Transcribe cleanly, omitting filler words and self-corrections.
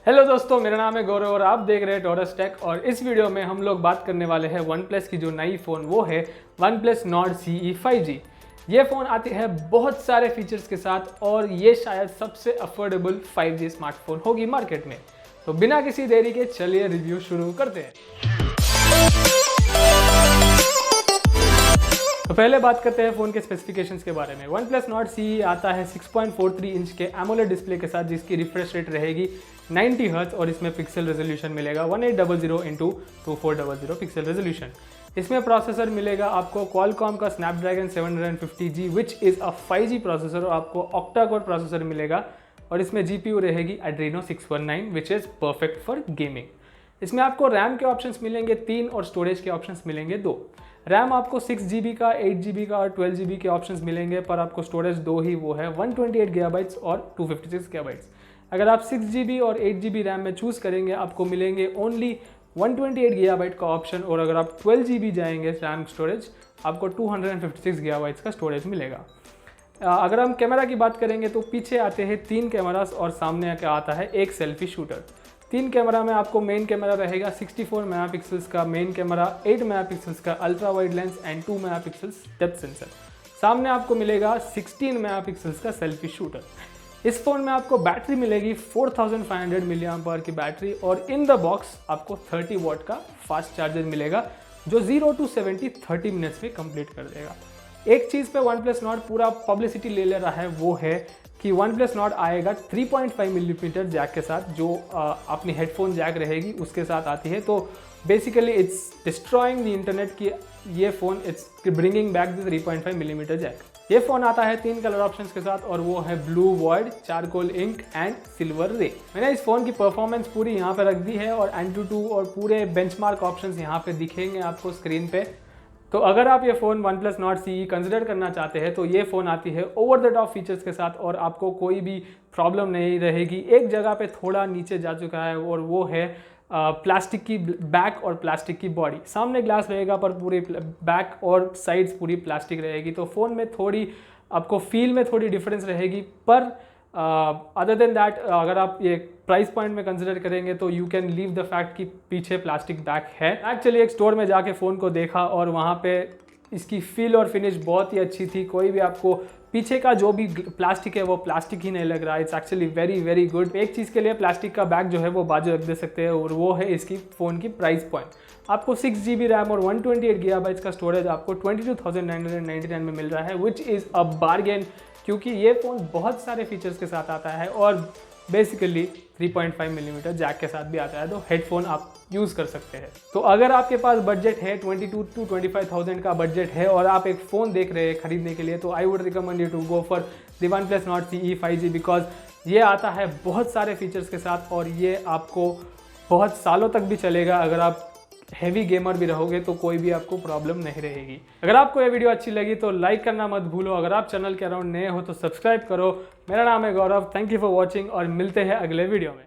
Hello दोस्तों, मेरा नाम है गौरव और आप देख रहे हैं टोरस टेक। और इस वीडियो में हम लोग बात करने वाले हैं OnePlus की जो नई फ़ोन वो है OnePlus Nord CE 5G। ये फ़ोन आती है बहुत सारे फीचर्स के साथ और ये शायद सबसे अफोर्डेबल 5G स्मार्टफोन होगी मार्केट में। तो बिना किसी देरी के चलिए रिव्यू शुरू करते हैं। तो पहले बात करते हैं फ़ोन के स्पेसिफिकेशंस के बारे में। OnePlus Nord CE आता है 6.43 इंच के AMOLED डिस्प्ले के साथ जिसकी रिफ्रेश रेट रहेगी 90 हर्ट्ज और इसमें पिक्सल रेजोल्यूशन मिलेगा 1800x2400 पिक्सल रेजोल्यूशन। इसमें प्रोसेसर मिलेगा आपको Qualcomm का Snapdragon 750G which is a 5G processor और आपको ऑक्टा कोर प्रोसेसर मिलेगा और इसमें GPU रहेगी Adreno 619 which is perfect for gaming. इसमें आपको रैम के ऑप्शंस मिलेंगे 3 और स्टोरेज के ऑप्शंस मिलेंगे 2। रैम आपको 6GB का, 8GB का और 12GB के ऑप्शंस मिलेंगे, पर आपको स्टोरेज 2 ही वो है 128 GB और 256 GB। अगर आप 6GB और 8GB रैम में चूज़ करेंगे आपको मिलेंगे ओनली 128 GB का ऑप्शन, और अगर आप 12GB जाएंगे रैम स्टोरेज आपको 256 GB का स्टोरेज मिलेगा। अगर हम कैमरा की बात करेंगे तो पीछे आते हैं 3 कैमरास और सामने क्या आता है एक सेल्फी शूटर। 3 कैमरा में आपको मेन कैमरा रहेगा 64 मेगापिक्सल्स का मेन कैमरा, 8 मेगापिक्सल्स का ultra wide lens and 2 megapixels depth sensor. सामने आपको मिलेगा 16 मेगापिक्सल्स का सेल्फी शूटर। इस फोन में आपको बैटरी मिलेगी 4500 mAh की बैटरी और इन द बॉक्स आपको 30 वॉट का फास्ट चार्जर मिलेगा जो 0 to 70 30 मिनट्स में कंप्लीट कर देगा। एक चीज़ पे OnePlus Nord पूरा पब्लिसिटी ले रहा है वो है कि OnePlus Nord आएगा 3.5 मिलीमीटर जैक के साथ, जो अपनी हेडफोन जैक रहेगी उसके साथ आती है। तो basically it's destroying the internet कि ये phone it's bringing back the 3.5 millimetre jack. ये फ़ोन आता है 3 कलर ऑप्शंस के साथ और वो है blue void, charcoal ink and silver ray. मैंने इस फ़ोन की परफॉर्मेंस पूरी यहाँ पे रख दी है और Antutu और पूरे बेंचमार्क ऑप्शंस यहाँ पे दिखेंगे आपको स्क्रीन पे। तो अगर आप ये phone OnePlus Nord CE consider करना चाहते हैं तो ये फ़ोन आती है ओवर द टॉप फीचर्स के साथ और आपको कोई भी प्रॉब्लम नहीं रहेगी। एक जगह पे थोड़ा नीचे जा चुका है और वो है प्लास्टिक की बैक और प्लास्टिक की बॉडी। सामने ग्लास रहेगा पर पूरी बैक और साइड्स पूरी प्लास्टिक रहेगी, तो फ़ोन में थोड़ी आपको फील में थोड़ी डिफरेंस रहेगी। पर अदर देन दैट अगर आप ये प्राइस पॉइंट में कंसिडर करेंगे तो you can leave the fact कि पीछे प्लास्टिक बैक है। एक्चुअली एक स्टोर में जाके फ़ोन को देखा और वहाँ पे इसकी फील और फिनिश बहुत ही अच्छी थी। कोई भी आपको पीछे का जो भी प्लास्टिक है वो प्लास्टिक ही नहीं लग रहा है। It's actually very very good. एक चीज़ के लिए प्लास्टिक का बैग जो है वो बाजू रख दे सकते हैं और वो है इसकी फ़ोन की प्राइस पॉइंट। आपको 6GB रैम और 128 GB का स्टोरेज आपको 22,999 में मिल रहा है विच इज़ अ बार्गेन, क्योंकि ये फ़ोन बहुत सारे फीचर्स के साथ आता है और बेसिकली 3.5 मिलीमीटर जैक के साथ भी आता है, तो हेडफोन आप यूज़ कर सकते हैं। तो अगर आपके पास बजट है 22 to 25,000 का बजट है और आप एक फ़ोन देख रहे हैं खरीदने के लिए, तो I would recommend you to go for the OnePlus Nord CE 5G because ये आता है बहुत सारे फीचर्स के साथ और ये आपको बहुत सालों तक भी चलेगा। अगर आप हैवी गेमर भी रहोगे तो कोई भी आपको प्रॉब्लम नहीं रहेगी। अगर आपको ये वीडियो अच्छी लगी तो लाइक करना मत भूलो। अगर आप चैनल के अराउंड नए हो तो सब्सक्राइब करो। मेरा नाम है गौरव, थैंक यू फॉर वॉचिंग और मिलते हैं अगले वीडियो में।